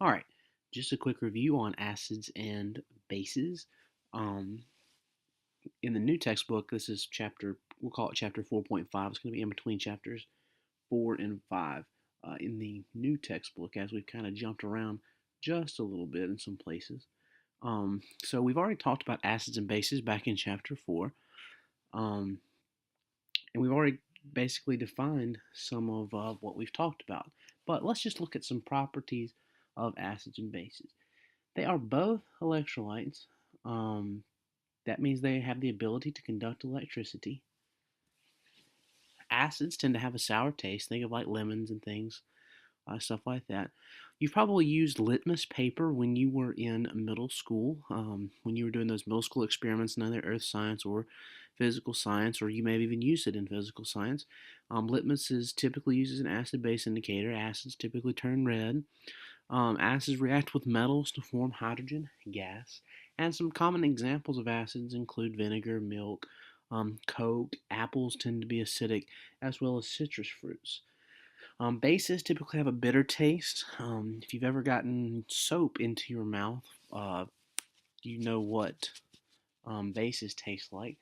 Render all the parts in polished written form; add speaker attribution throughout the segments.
Speaker 1: All right, just a quick review on acids and bases. Um, in the new textbook, this is we'll call it chapter 4.5. It's going to be in between chapters 4 and 5. In the new textbook, as we've kind of jumped around just a little bit in some places. So we've already talked about acids and bases back in chapter 4. Um, and we've already basically defined some of what we've talked about. But let's just look at some properties of acids and bases. They are both electrolytes. Um, that means they have the ability to conduct electricity. Acids tend to have a sour taste. Think of like lemons and things, stuff like that. You've probably used litmus paper when you were in middle school, when you were doing those middle school experiments in either earth science or physical science, or you may have even used it in physical science. Litmus is typically used as an acid-base indicator. Acids typically turn red. Acids react with metals to form hydrogen gas, and some common examples of acids include vinegar, milk, Coke. Apples tend to be acidic, as well as citrus fruits. Bases typically have a bitter taste. If you've ever gotten soap into your mouth, you know what bases taste like.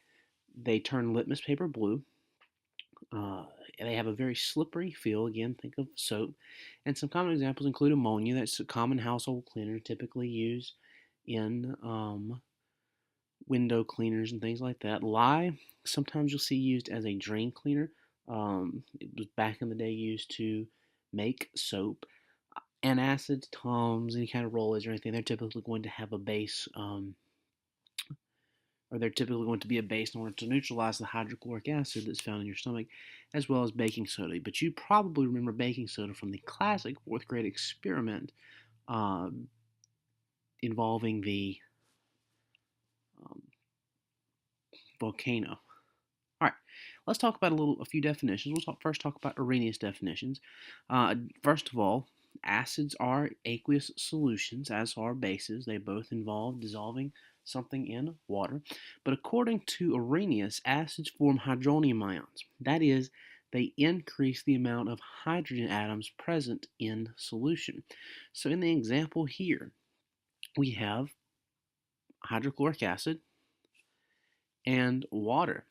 Speaker 1: They turn litmus paper blue. Uh, they have a very slippery feel. Again, think of soap. And some common examples include ammonia. That's a common household cleaner, typically used in window cleaners and things like that. Lye, sometimes you'll see used as a drain cleaner. It was back in the day used to make soap. Antacids, Toms, any kind of rollers or anything, they're typically going to have a base, or they're typically going to be a base in order to neutralize the hydrochloric acid that's found in your stomach, as well as baking soda. But you probably remember baking soda from the classic fourth grade experiment uh, involving the um, volcano. All right, let's talk about a few definitions. First talk about Arrhenius definitions. First of all, acids are aqueous solutions, as are bases. They both involve dissolving something in water. But according to Arrhenius, acids form hydronium ions. That is, they increase the amount of hydrogen atoms present in solution. So in the example here, we have hydrochloric acid and water.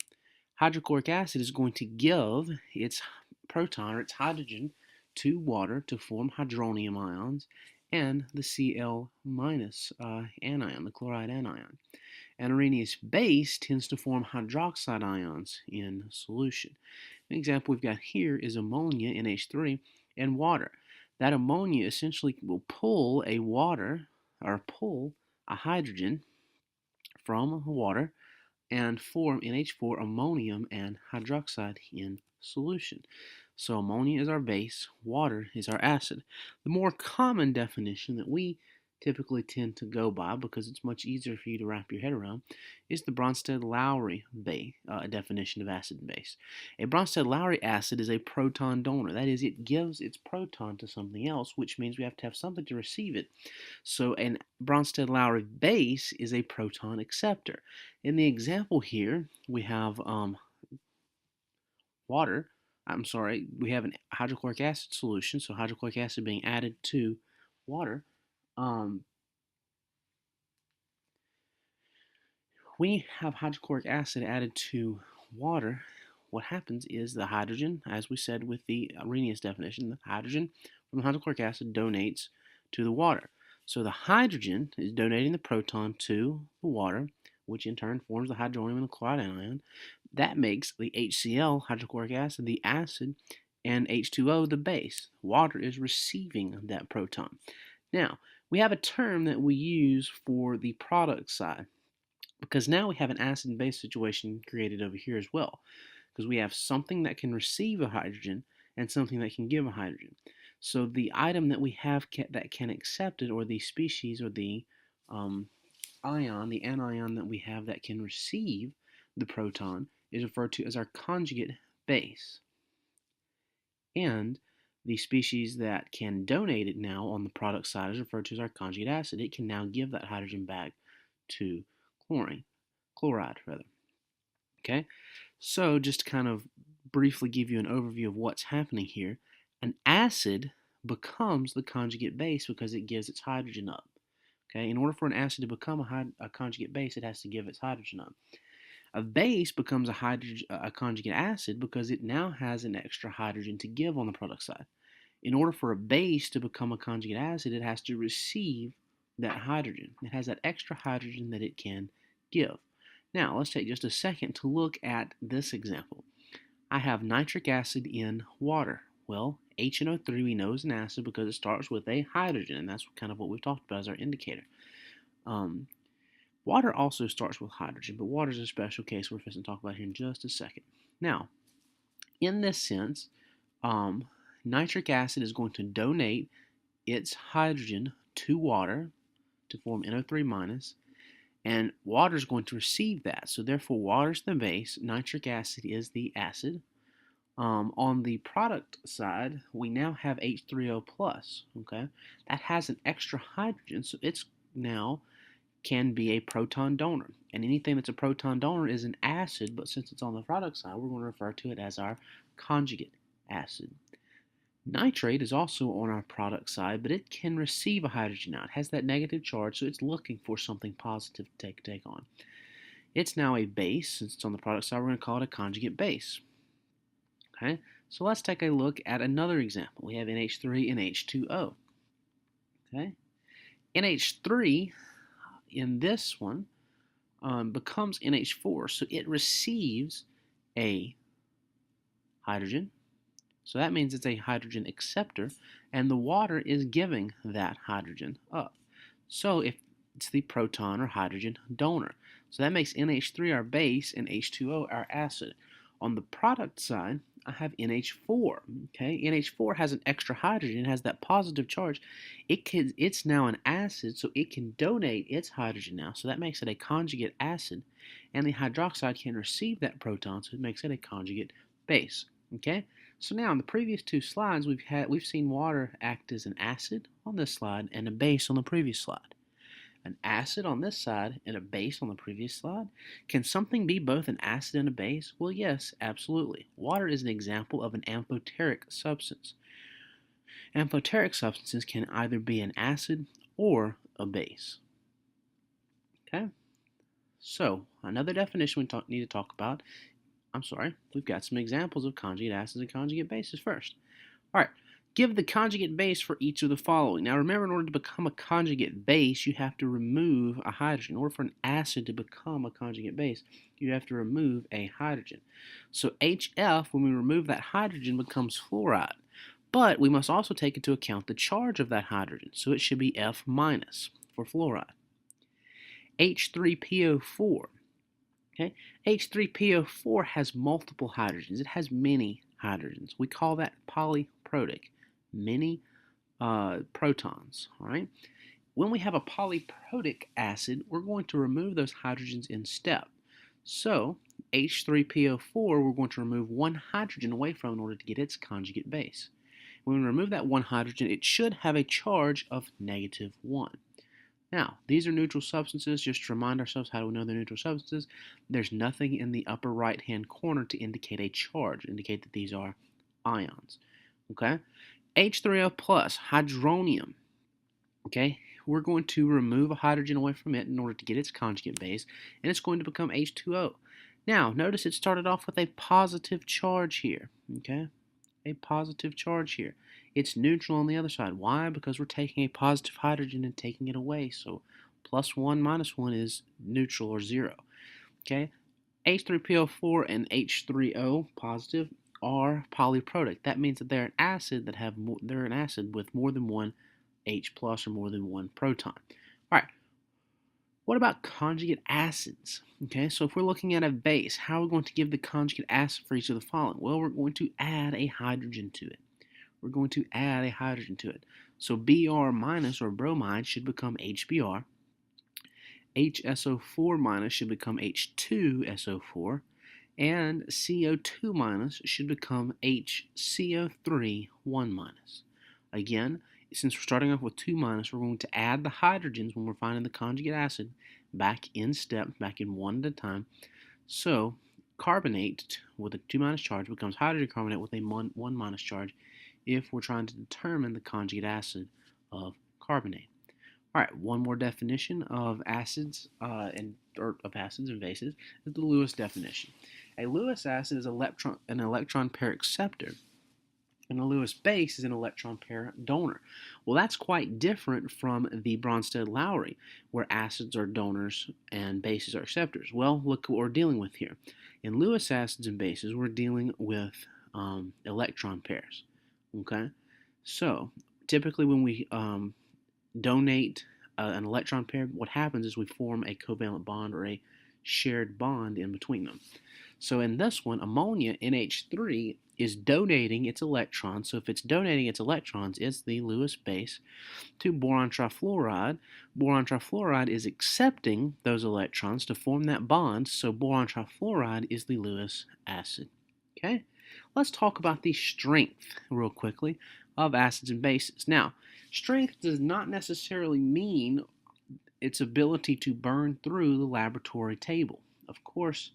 Speaker 1: Hydrochloric acid is going to give its proton or its hydrogen to water to form hydronium ions and the Cl minus anion, the chloride anion. An Arrhenius base tends to form hydroxide ions in solution. An example we've got here is ammonia, NH3, and water. That ammonia essentially will pull a hydrogen from water and form NH4 ammonium and hydroxide in solution. So ammonia is our base, water is our acid. The more common definition that we typically tend to go by, because it's much easier for you to wrap your head around, is the Bronsted-Lowry definition of acid and base. A Bronsted-Lowry acid is a proton donor. That is, it gives its proton to something else, which means we have to have something to receive it. So an Bronsted-Lowry base is a proton acceptor. In the example here, we have water. We have an hydrochloric acid solution, so hydrochloric acid being added to water. Um, when you have hydrochloric acid added to water, what happens is the hydrogen, as we said with the Arrhenius definition, the hydrogen from the hydrochloric acid donates to the water. So the hydrogen is donating the proton to the water, which in turn forms the hydronium and the chloride anion. That makes the HCl, hydrochloric acid, the acid, and H2O the base. Water is receiving that proton. Now, we have a term that we use for the product side, because now we have an acid and base situation created over here as well, because we have something that can receive a hydrogen and something that can give a hydrogen. So the item that we have that can accept it, or the species, or the ion, the anion that we have that can receive the proton, is referred to as our conjugate base. And the species that can donate it now on the product side is referred to as our conjugate acid. It can now give that hydrogen back to chloride rather. Okay, so just to kind of briefly give you an overview of what's happening here, an acid becomes the conjugate base because it gives its hydrogen up. Okay, in order for an acid to become a conjugate base, it has to give its hydrogen up. A base becomes a conjugate acid because it now has an extra hydrogen to give on the product side. In order for a base to become a conjugate acid, it has to receive that hydrogen. It has that extra hydrogen that it can give. Now, let's take just a second to look at this example. I have nitric acid in water. Well, HNO3 we know is an acid because it starts with a hydrogen, and that's kind of what we've talked about as our indicator. Water also starts with hydrogen, but water is a special case we're going to talk about here in just a second. Now, in this sense, nitric acid is going to donate its hydrogen to water to form NO3 minus, and water is going to receive that. So therefore, water is the base, nitric acid is the acid. On the product side, we now have H3O plus. Okay, that has an extra hydrogen, so it's now can be a proton donor. And anything that's a proton donor is an acid, but since it's on the product side, we're going to refer to it as our conjugate acid. Nitrate is also on our product side, but it can receive a hydrogen now. It has that negative charge, so it's looking for something positive to take on. It's now a base. Since it's on the product side, we're going to call it a conjugate base. Okay, so let's take a look at another example. We have NH3 and H2O. Okay, NH3 in this one becomes NH4, so it receives a hydrogen. So that means it's a hydrogen acceptor, and the water is giving that hydrogen up. So if it's the proton or hydrogen donor. So that makes NH3 our base and H2O our acid. On the product side, I have NH4. Okay, NH4 has an extra hydrogen. It has that positive charge. It's now an acid, so it can donate its hydrogen now. So that makes it a conjugate acid, and the hydroxide can receive that proton, so it makes it a conjugate base. Okay, so now in the previous two slides, we've seen water act as an acid on this slide and a base on the previous slide. An acid on this side and a base on the previous slide. Can something be both an acid and a base? Well, yes, absolutely. Water is an example of an amphoteric substance. Amphoteric substances can either be an acid or a base. Okay? So, another definition we need to talk about. We've got some examples of conjugate acids and conjugate bases first. All right. Give the conjugate base for each of the following. Now remember, in order to become a conjugate base, you have to remove a hydrogen. In order for an acid to become a conjugate base, you have to remove a hydrogen. So HF, when we remove that hydrogen, becomes fluoride. But we must also take into account the charge of that hydrogen. So it should be F minus for fluoride. H3PO4. Okay? H3PO4 has multiple hydrogens. It has many hydrogens. We call that polyprotic. Many protons. All right. When we have a polyprotic acid, we're going to remove those hydrogens in step. So H3PO4, we're going to remove one hydrogen away from in order to get its conjugate base. When we remove that one hydrogen, it should have a charge of -1. Now, these are neutral substances. Just to remind ourselves, how do we know they're neutral substances? There's nothing in the upper right-hand corner to indicate a charge, indicate that these are ions. Okay? H3O plus, hydronium. Okay? We're going to remove a hydrogen away from it in order to get its conjugate base, and it's going to become H2O. Now, notice it started off with a positive charge here. Okay? A positive charge here. It's neutral on the other side. Why? Because we're taking a positive hydrogen and taking it away. So +1 -1 is neutral or 0. Okay? H3PO4 and H3O positive are polyprotic. That means that they're an acid they're an acid with more than one H plus or more than one proton. All right. What about conjugate acids? Okay, so if we're looking at a base, how are we going to give the conjugate acid for each of the following? Well, we're going to add a hydrogen to it. We're going to add a hydrogen to it. So Br minus or bromide should become HBr. HSO4 minus should become H2SO4. And CO2 minus should become HCO3 1 minus. Again, since we're starting off with 2 minus, we're going to add the hydrogens when we're finding the conjugate acid back in step, back in one at a time. So carbonate with a 2 minus charge becomes hydrogen carbonate with a 1 minus charge. if we're trying to determine the conjugate acid of carbonate. All right, one more definition of acids of acids and bases is the Lewis definition. A Lewis acid is an electron pair acceptor, and a Lewis base is an electron pair donor. Well, that's quite different from the Bronsted-Lowry, where acids are donors and bases are acceptors. Well, look what we're dealing with here. In Lewis acids and bases, we're dealing with electron pairs. Okay, so typically when we donate an electron pair, what happens is we form a covalent bond or a shared bond in between them. So in this one, ammonia, NH3, is donating its electrons. So if it's donating its electrons, it's the Lewis base to boron trifluoride. Boron trifluoride is accepting those electrons to form that bond. So boron trifluoride is the Lewis acid. Okay? Let's talk about the strength real quickly of acids and bases. Now, strength does not necessarily mean its ability to burn through the laboratory table. Of course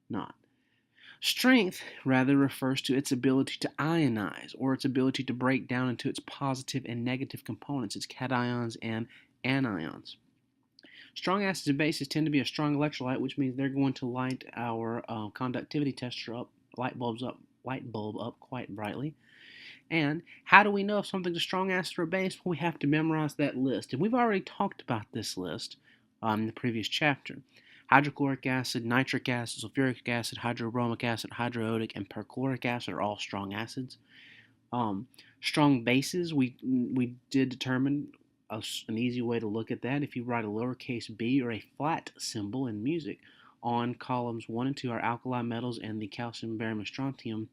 Speaker 1: not. Strength rather refers to its ability to ionize, or its ability to break down into its positive and negative components, its cations and anions. Strong acids and bases tend to be a strong electrolyte, which means they're going to light our conductivity tester up, light bulb up quite brightly. And how do we know if something's a strong acid or a base? Well, we have to memorize that list. And we've already talked about this list in the previous chapter. Hydrochloric acid, nitric acid, sulfuric acid, hydrobromic acid, hydroodic, and perchloric acid are all strong acids. Strong bases, we did determine an easy way to look at that. If you write a lowercase b or a flat symbol in music on columns 1 and 2 are alkali metals and the calcium, barium, and strontium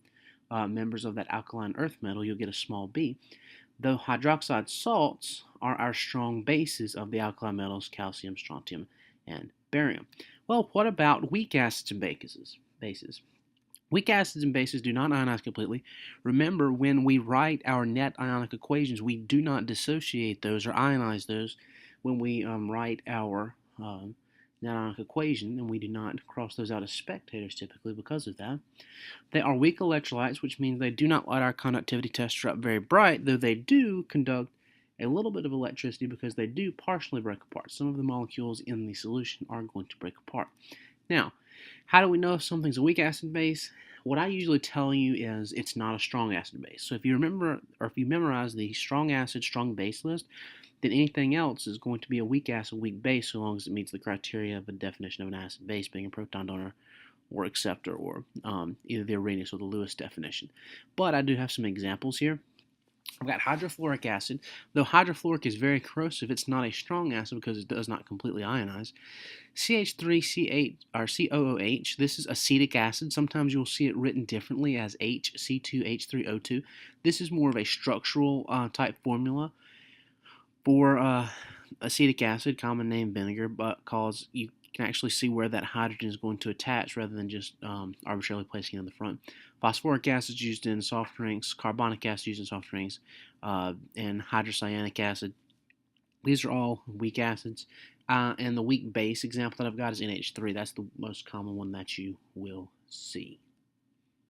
Speaker 1: members of that alkaline earth metal, you'll get a small b. Though hydroxide salts are our strong bases of the alkali metals, calcium, strontium, and barium. Well, what about weak acids and bases? Weak acids and bases do not ionize completely. Remember, when we write our net ionic equations, we do not dissociate those or ionize those when we write our net ionic equation, and we do not cross those out as spectators typically because of that. They are weak electrolytes, which means they do not light our conductivity tester up very bright, though they do conduct a little bit of electricity because they do partially break apart. Some of the molecules in the solution are going to break apart. Now, how do we know if something's a weak acid base? What I usually tell you is it's not a strong acid base. So if you remember, or if you memorize the strong acid, strong base list, then anything else is going to be a weak acid, weak base, so long as it meets the criteria of a definition of an acid base being a proton donor or acceptor, or either the Arrhenius or the Lewis definition. But I do have some examples here. I've got hydrofluoric acid. Though hydrofluoric is very corrosive, it's not a strong acid because it does not completely ionize. CH3C8 or COOH, this is acetic acid. Sometimes you'll see it written differently as HC2H3O2. This is more of a structural type formula for acetic acid, common name vinegar, but cause you can actually see where that hydrogen is going to attach rather than just arbitrarily placing it in the front. Phosphoric acid is used in soft drinks, carbonic acid used in soft drinks, and hydrocyanic acid. These are all weak acids. And the weak base example that I've got is NH3. That's the most common one that you will see.